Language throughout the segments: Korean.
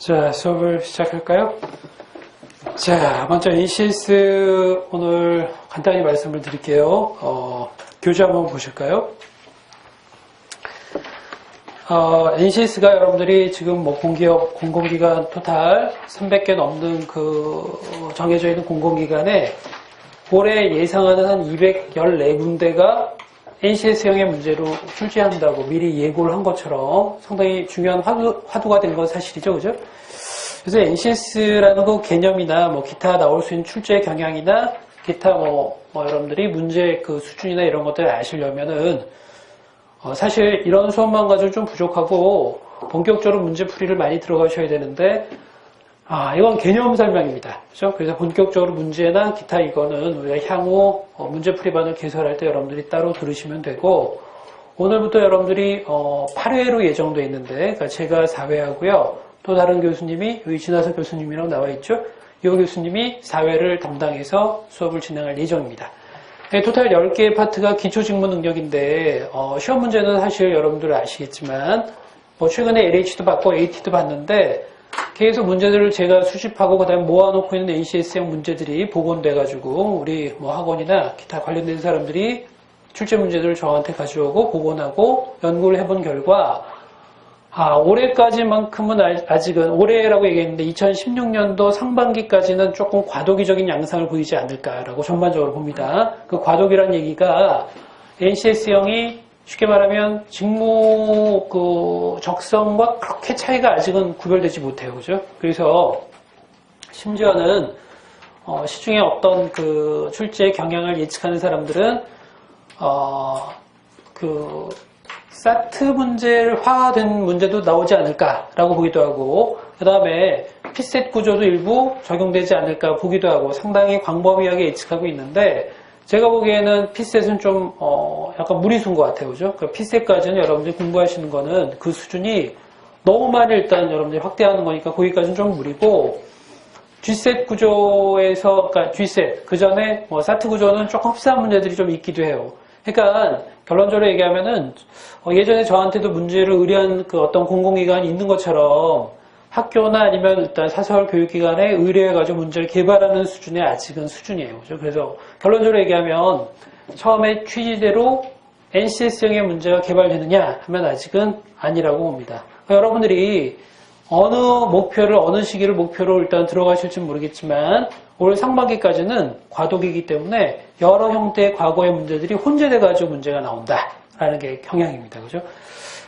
자, 수업을 시작할까요? 자, 먼저 NCS 오늘 간단히 말씀을 드릴게요. 교재 한번 보실까요? NCS가 여러분들이 지금 뭐 공기업, 공공기관 토탈 300개 넘는 정해져 있는 공공기관에 올해 예상하는 한 214군데가 NCS형의 문제로 출제한다고 미리 예고를 한 것처럼 상당히 중요한 화두가 된 건 사실이죠. 그죠? 그래서 NCS라는 그 개념이나 뭐 기타 나올 수 있는 출제 경향이나 기타 여러분들이 문제 그 수준이나 이런 것들을 아시려면은 사실 이런 수업만 가지고 좀 부족하고 본격적으로 문제 풀이를 많이 들어가셔야 되는데 이건 개념 설명입니다. 그죠? 그래서 본격적으로 문제나 기타 이거는 우리가 향후 문제풀이반을 개설할 때 여러분들이 따로 들으시면 되고, 오늘부터 여러분들이 8회로 예정되어 있는데, 그러니까 제가 4회 하고요. 또 다른 교수님이, 여기 진화석 교수님이라고 나와 있죠? 이 교수님이 4회를 담당해서 수업을 진행할 예정입니다. 토탈 10개의 파트가 기초직무 능력인데, 시험 문제는 사실 여러분들 아시겠지만, 최근에 LH도 받고 AT도 받는데, 계속 문제들을 제가 수집하고 그다음에 모아놓고 있는 NCS형 문제들이 복원돼가지고 우리 학원이나 기타 관련된 사람들이 출제 문제들을 저한테 가져오고 복원하고 연구를 해본 결과 올해까지만큼은 아직은 올해라고 얘기했는데 2016년도 상반기까지는 조금 과도기적인 양상을 보이지 않을까라고 전반적으로 봅니다. 그 과도기란 얘기가 NCS형이 쉽게 말하면 직무 적성과 그렇게 차이가 아직은 구별되지 못해요. 그죠? 그래서 심지어는 시중에 어떤 출제 경향을 예측하는 사람들은 사트 문제화된 문제도 나오지 않을까라고 보기도 하고, 그 다음에 피셋 구조도 일부 적용되지 않을까 보기도 하고 상당히 광범위하게 예측하고 있는데, 제가 보기에는 피셋은 좀 약간 무리수인 것 같아요. 그죠? 그러니까 피셋까지는 여러분들이 공부하시는 거는 그 수준이 너무 많이 일단 여러분들이 확대하는 거니까 거기까지는 좀 무리고, G셋 구조에서, 그러니까 G셋, 그 전에 사트 구조는 조금 흡사한 문제들이 좀 있기도 해요. 그러니까 결론적으로 얘기하면은 예전에 저한테도 문제를 의뢰한 어떤 공공기관이 있는 것처럼 학교나 아니면 일단 사설 교육기관에 의뢰해가지고 문제를 개발하는 수준의 아직은 수준이에요. 그죠? 그래서 결론적으로 얘기하면 처음에 취지대로 NCS형의 문제가 개발되느냐 하면 아직은 아니라고 봅니다. 그러니까 여러분들이 어느 시기를 목표로 일단 들어가실지 모르겠지만 올 상반기까지는 과도기이기 때문에 여러 형태의 과거의 문제들이 혼재돼가지고 문제가 나온다라는 게 경향입니다. 그죠?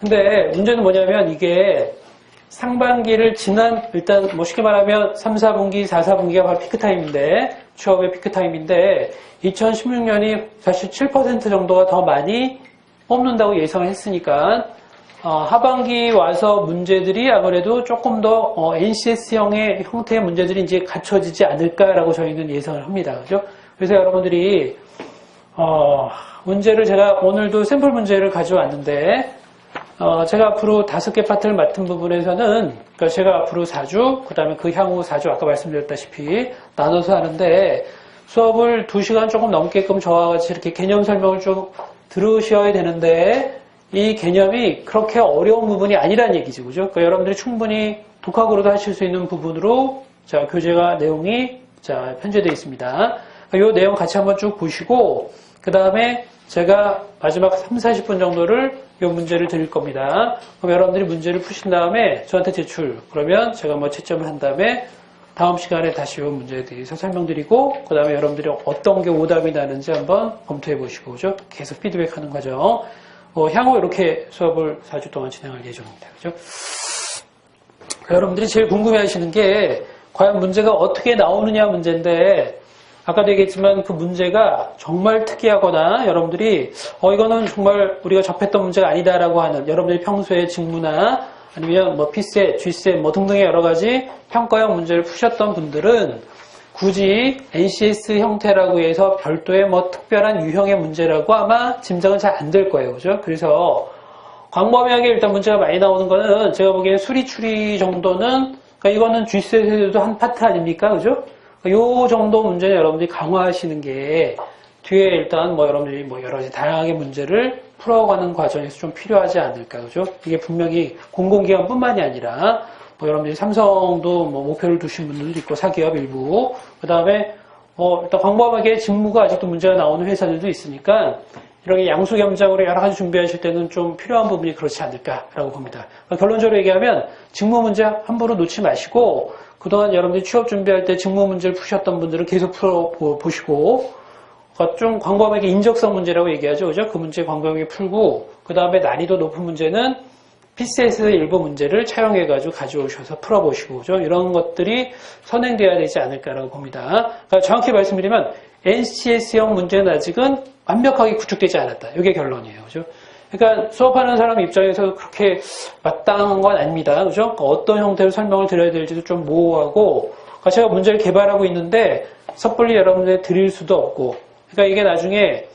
근데 문제는 뭐냐면 이게 상반기를 일단 쉽게 말하면 3, 4분기, 4, 4분기가 바로 피크타임인데, 취업의 피크타임인데 2016년이 사실 7% 정도가 더 많이 뽑는다고 예상을 했으니까 하반기 와서 문제들이 아무래도 조금 더 NCS형의 형태의 문제들이 이제 갖춰지지 않을까라고 저희는 예상을 합니다. 그죠? 그래서 여러분들이 문제를 제가 오늘도 샘플 문제를 가져왔는데, 제가 앞으로 5개 파트를 맡은 부분에서는, 그러니까 제가 앞으로 4주, 그 다음에 그 향후 4주, 아까 말씀드렸다시피 나눠서 하는데, 수업을 2시간 조금 넘게끔 저와 같이 이렇게 개념 설명을 좀 들으셔야 되는데, 이 개념이 그렇게 어려운 부분이 아니란 얘기죠. 그죠? 그러니까 여러분들이 충분히 독학으로도 하실 수 있는 부분으로, 교재가 내용이, 편제되어 있습니다. 이 내용 같이 한번 쭉 보시고, 그 다음에 제가 마지막 3, 40분 정도를 이 문제를 드릴 겁니다. 그럼 여러분들이 문제를 푸신 다음에 저한테 제출. 그러면 제가 채점을 한 다음에 다음 시간에 다시 이 문제에 대해서 설명드리고, 그 다음에 여러분들이 어떤 게 오답이 나는지 한번 검토해 보시고, 그죠? 계속 피드백하는 과정. 향후 이렇게 수업을 4주 동안 진행할 예정입니다. 그죠? 여러분들이 제일 궁금해 하시는 게 과연 문제가 어떻게 나오느냐 문제인데, 아까도 얘기했지만 그 문제가 정말 특이하거나 여러분들이 이거는 정말 우리가 접했던 문제가 아니다라고 하는, 여러분들이 평소에 직무나 아니면 P셋, G셋 등등의 여러 가지 평가형 문제를 푸셨던 분들은 굳이 NCS 형태라고 해서 별도의 특별한 유형의 문제라고 아마 짐작은 잘 안 될 거예요. 그죠? 그래서 광범위하게 일단 문제가 많이 나오는 거는 제가 보기엔 수리 추리 정도는, 그러니까 이거는 G셋에도 한 파트 아닙니까? 그죠? 요 정도 문제는 여러분들이 강화하시는 게 뒤에 일단 여러분들이 여러 가지 다양하게 문제를 풀어가는 과정에서 좀 필요하지 않을까. 그죠? 이게 분명히 공공기관뿐만이 아니라 뭐 여러분들이 삼성도 뭐 목표를 두신 분들도 있고 사기업 일부 그 다음에 일단 광범하게 직무가 아직도 문제가 나오는 회사들도 있으니까 이렇게 양수겸장으로 여러 가지 준비하실 때는 좀 필요한 부분이 그렇지 않을까라고 봅니다. 그러니까 결론적으로 얘기하면 직무 문제 함부로 놓지 마시고 그동안 여러분들이 취업 준비할 때 직무 문제를 푸셨던 분들은 계속 풀어보시고 좀 광범하게 인적성 문제라고 얘기하죠. 그죠? 그 문제 광범하게 풀고 그 다음에 난이도 높은 문제는 PCS의 일부 문제를 차용해가지고 가져오셔서 풀어보시고 그죠? 이런 것들이 선행돼야 되지 않을까라고 봅니다. 그러니까 정확히 말씀드리면 NCS형 문제는 아직은 완벽하게 구축되지 않았다. 이게 결론이에요. 그죠? 그러니까 수업하는 사람 입장에서 그렇게 마땅한 건 아닙니다. 그죠? 그러니까 어떤 형태로 설명을 드려야 될지도 좀 모호하고 그러니까 제가 문제를 개발하고 있는데 섣불리 여러분들 드릴 수도 없고 그러니까 이게 나중에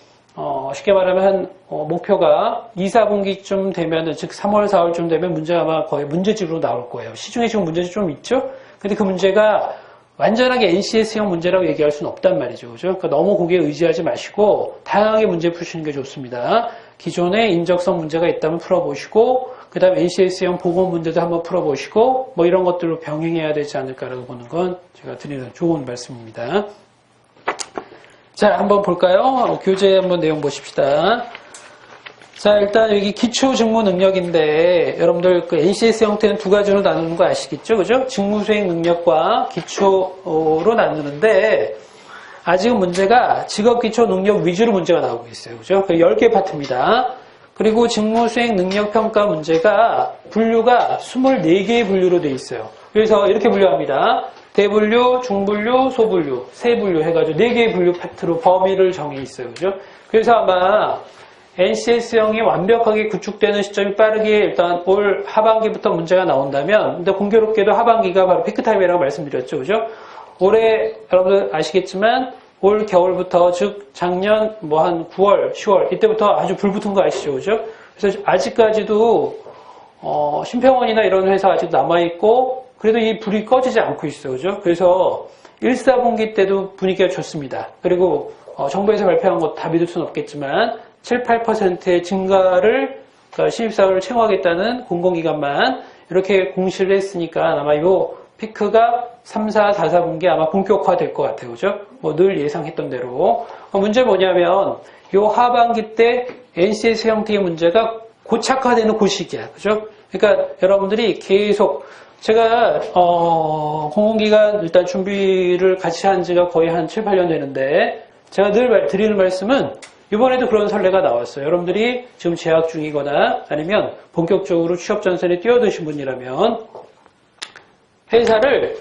쉽게 말하면 목표가 2, 4분기쯤 되면은 즉 3월, 4월쯤 되면 문제가 아마 거의 문제집으로 나올 거예요. 시중에 지금 문제집 좀 있죠? 근데 그 문제가 완전하게 NCS형 문제라고 얘기할 수는 없단 말이죠. 그죠? 그러니까 너무 거기에 의지하지 마시고 다양하게 문제 푸시는 게 좋습니다. 기존에 인적성 문제가 있다면 풀어보시고 그 다음 NCS형 보건 문제도 한번 풀어보시고 뭐 이런 것들로 병행해야 되지 않을까라고 보는 건 제가 드리는 좋은 말씀입니다. 자, 한번 볼까요? 교재 한번 내용 보십시다. 자, 일단 여기 기초 직무 능력인데 여러분들 그 NCS 형태는 두 가지로 나누는 거 아시겠죠? 그죠? 직무 수행 능력과 기초로 나누는데 아직은 문제가 직업 기초 능력 위주로 문제가 나오고 있어요. 그죠? 10개 파트입니다. 그리고 직무 수행 능력 평가 문제가 분류가 24개의 분류로 되어 있어요. 그래서 이렇게 분류합니다. 대분류, 중분류, 소분류, 세분류 해가지고 4개의 분류 파트로 범위를 정해 있어요. 그죠? 그래서 아마 NCS형이 완벽하게 구축되는 시점이 빠르게 일단 올 하반기부터 문제가 나온다면, 근데 공교롭게도 하반기가 바로 피크타임이라고 말씀드렸죠. 그죠? 올해 여러분들 아시겠지만 올 겨울부터 즉 작년 뭐 한 9월, 10월 이때부터 아주 불붙은 거 아시죠? 그죠? 그래서 아직까지도 심평원이나 이런 회사 아직 남아있고 그래도 이 불이 꺼지지 않고 있어요. 그죠? 그래서 1, 4분기 때도 분위기가 좋습니다. 그리고 정부에서 발표한 것 다 믿을 수는 없겠지만 7, 8%의 증가를 그러니까 신입사원을 채용하겠다는 공공기관만 이렇게 공시를 했으니까 아마 이 피크가 3, 4, 4, 4분기 아마 본격화될 것 같아요. 그죠? 뭐 늘 예상했던 대로. 문제 뭐냐면 이 하반기 때 NCS 형태의 문제가 고착화되는 그 시기야. 그죠? 그러니까 여러분들이 계속 제가 공공기관 일단 준비를 같이 한 지가 거의 한 7, 8년 되는데 제가 늘 드리는 말씀은 이번에도 그런 선례가 나왔어요. 여러분들이 지금 재학 중이거나 아니면 본격적으로 취업 전선에 뛰어드신 분이라면 회사를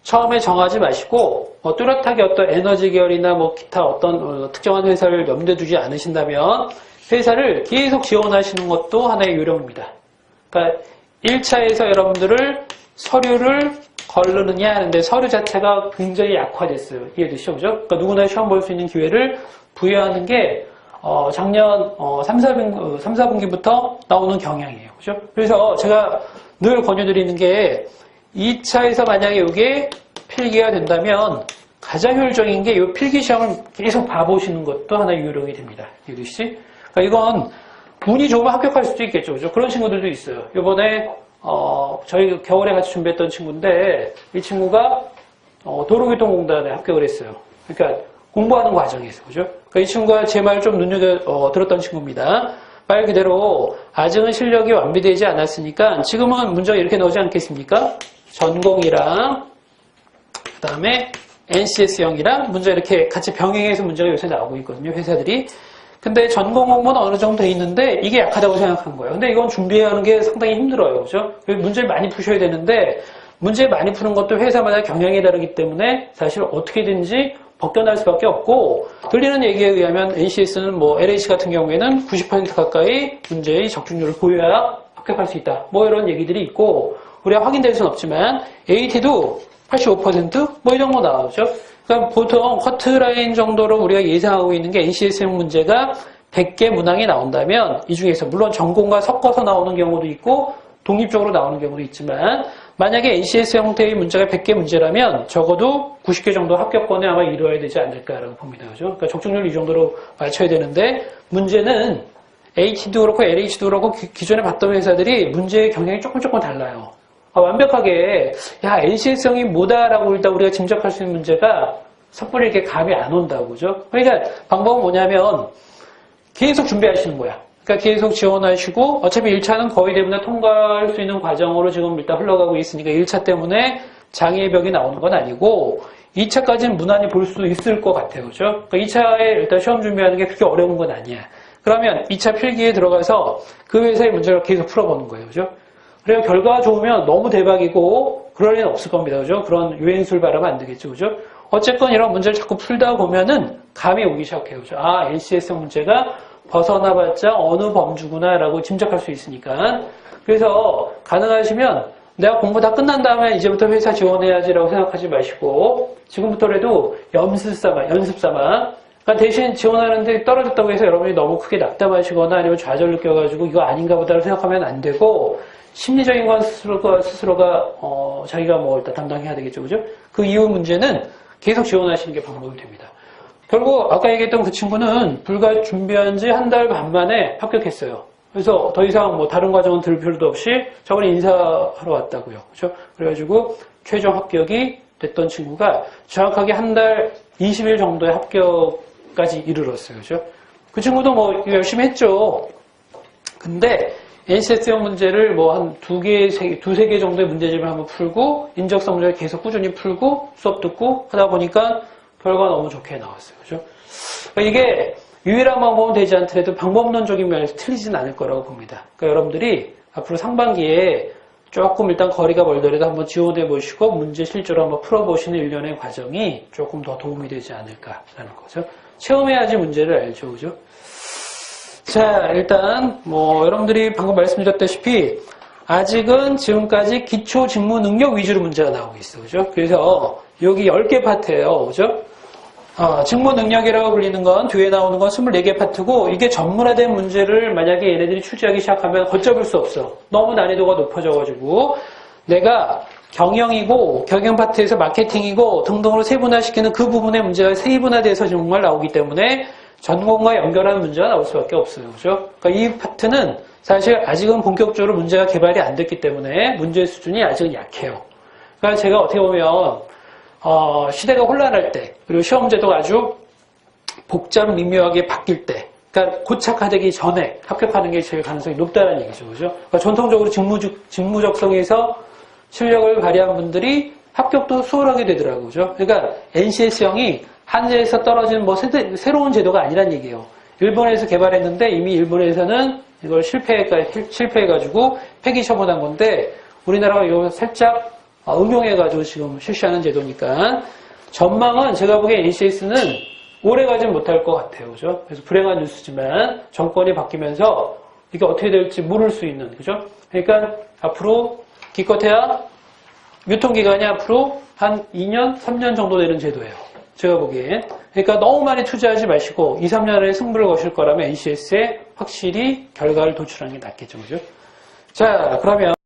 처음에 정하지 마시고 뚜렷하게 어떤 에너지 계열이나 뭐 기타 어떤 특정한 회사를 염두에 두지 않으신다면 회사를 계속 지원하시는 것도 하나의 요령입니다. 그러니까 1차에서 여러분들을 서류를 거르느냐 하는데 서류 자체가 굉장히 약화됐어요. 이해되시죠? 그죠? 그러니까 누구나 시험 볼 수 있는 기회를 부여하는 게 작년 3, 4분기부터 나오는 경향이에요. 그죠? 그래서 제가 늘 권유드리는 게 2차에서 만약에 이게 필기가 된다면 가장 효율적인 게 이 필기 시험을 계속 봐보시는 것도 하나의 요령이 됩니다. 이해되시지? 그러니까 이건 운이 좋으면 합격할 수도 있겠죠. 그죠? 그런 친구들도 있어요. 이번에 저희 겨울에 같이 준비했던 친구인데 이 친구가 도로교통공단에 합격을 했어요. 그러니까 공부하는 과정에서. 그죠? 그러니까 이 친구가 제 말 좀 눈여겨 들었던 친구입니다. 말 그대로 아직은 실력이 완비되지 않았으니까 지금은 문제가 이렇게 나오지 않겠습니까? 전공이랑 그 다음에 NCS형이랑 문제 이렇게 같이 병행해서 문제가 요새 나오고 있거든요. 회사들이. 근데 전공 공부는 어느 정도 돼 있는데 이게 약하다고 생각한 거예요. 근데 이건 준비하는 게 상당히 힘들어요. 그죠? 문제를 많이 푸셔야 되는데 문제 많이 푸는 것도 회사마다 경향이 다르기 때문에 사실 어떻게든지 벗겨날 수밖에 없고 들리는 얘기에 의하면 NCS는 뭐 LH 같은 경우에는 90% 가까이 문제의 적중률을 보여야 합격할 수 있다. 뭐 이런 얘기들이 있고 우리가 확인될 수는 없지만 AT도 85% 뭐 이런 거 나오죠. 그러니까 보통 커트라인 정도로 우리가 예상하고 있는 게 NCS형 문제가 100개 문항이 나온다면 이 중에서 물론 전공과 섞어서 나오는 경우도 있고 독립적으로 나오는 경우도 있지만 만약에 NCS 형태의 문제가 100개 문제라면 적어도 90개 정도 합격권에 아마 이루어야 되지 않을까라고 봅니다. 그죠? 그러니까 적중률 이 정도로 맞춰야 되는데 문제는 HT도 그렇고 LH도 그렇고 기존에 봤던 회사들이 문제의 경향이 조금 달라요. 완벽하게 야 NCS형이 뭐다라고 일단 우리가 짐작할 수 있는 문제가 섣불리 이렇게 감이 안 온다고 그죠? 그러니까 방법은 뭐냐면 계속 준비하시는 거야. 그러니까 계속 지원하시고 어차피 1차는 거의 대부분 통과할 수 있는 과정으로 지금 일단 흘러가고 있으니까 1차 때문에 장애의 벽이 나오는 건 아니고 2차까지는 무난히 볼 수 있을 것 같아요. 그죠? 그러니까 2차에 일단 시험 준비하는 게 그렇게 어려운 건 아니야. 그러면 2차 필기에 들어가서 그 회사의 문제를 계속 풀어보는 거예요. 그죠? 그래서 결과가 좋으면 너무 대박이고 그럴 일은 없을 겁니다. 그죠? 그런 유행수를 바라면 안 되겠죠. 그죠? 어쨌건 이런 문제를 자꾸 풀다 보면은 감이 오기 시작해요. 그죠? 아, NCS형 문제가 벗어나봤자 어느 범주구나라고 짐작할 수 있으니까. 그래서 가능하시면 내가 공부 다 끝난 다음에 이제부터 회사 지원해야지라고 생각하지 마시고 지금부터라도 연습 삼아 그러니까 대신 지원하는데 떨어졌다고 해서 여러분이 너무 크게 낙담하시거나 아니면 좌절 느껴가지고 이거 아닌가 보다를 생각하면 안 되고 심리적인 건 스스로가 자기가 뭐 일단 담당해야 되겠죠. 그죠? 그 이후 문제는 계속 지원하시는 게 방법이 됩니다. 결국 아까 얘기했던 그 친구는 불과 준비한 지 한 달 반 만에 합격했어요. 그래서 더 이상 뭐 다른 과정은 들을 필요도 없이 저번에 인사하러 왔다고요. 그죠? 그래가지고 최종 합격이 됐던 친구가 정확하게 한 달 20일 정도의 합격까지 이르렀어요. 그죠? 그 친구도 뭐 열심히 했죠. 근데 NCS형 문제를 뭐 한 두세 개 정도의 문제집을 한번 풀고 인적성 문제를 계속 꾸준히 풀고 수업 듣고 하다 보니까 결과가 너무 좋게 나왔어요. 그죠? 그러니까 이게 유일한 방법은 되지 않더라도 방법론적인 면에서 틀리진 않을 거라고 봅니다. 그러니까 여러분들이 앞으로 상반기에 조금 일단 거리가 멀더라도 한번 지원해 보시고 문제 실제로 한번 풀어보시는 일련의 과정이 조금 더 도움이 되지 않을까라는 거죠. 체험해야지 문제를 알죠. 그죠? 자, 일단 뭐 여러분들이 방금 말씀드렸다시피 아직은 지금까지 기초 직무 능력 위주로 문제가 나오고 있어. 그죠? 그래서 여기 10개 파트예요. 그죠? 직무 능력이라고 불리는 건 뒤에 나오는 건 24개 파트고 이게 전문화된 문제를 만약에 얘네들이 출제하기 시작하면 걷잡을 수 없어. 너무 난이도가 높아져가지고 내가 경영이고 경영 파트에서 마케팅이고 등등으로 세분화시키는 그 부분의 문제가 세분화돼서 정말 나오기 때문에 전공과 연결하는 문제가 나올 수밖에 없어요. 그죠? 그러니까 이 파트는 사실 아직은 본격적으로 문제가 개발이 안 됐기 때문에 문제 수준이 아직은 약해요. 그러니까 제가 어떻게 보면 시대가 혼란할 때 그리고 시험 제도가 아주 복잡 미묘하게 바뀔 때 그러니까 고착화되기 전에 합격하는 게 제일 가능성이 높다는 얘기죠. 그죠? 그러니까 전통적으로 직무적성에서 실력을 발휘한 분들이 합격도 수월하게 되더라고요. 그죠? 그러니까 NCS형이 한제에서 떨어진 뭐 새로운 제도가 아니란 얘기예요. 일본에서 개발했는데 이미 일본에서는 이걸 실패해가지고 폐기 처분한 건데 우리나라가 이거 살짝 응용해가지고 지금 실시하는 제도니까 전망은 제가 보기엔 NCS는 오래 가진 못할 것 같아요. 그죠? 그래서 불행한 뉴스지만 정권이 바뀌면서 이게 어떻게 될지 모를 수 있는, 그죠? 그러니까 앞으로 기껏해야 유통기간이 앞으로 한 2년, 3년 정도 되는 제도예요. 제가 보기엔. 그러니까 너무 많이 투자하지 마시고 2, 3년 안에 승부를 거실 거라면 NCS에 확실히 결과를 도출하는 게 낫겠죠. 그죠? 자, 그러면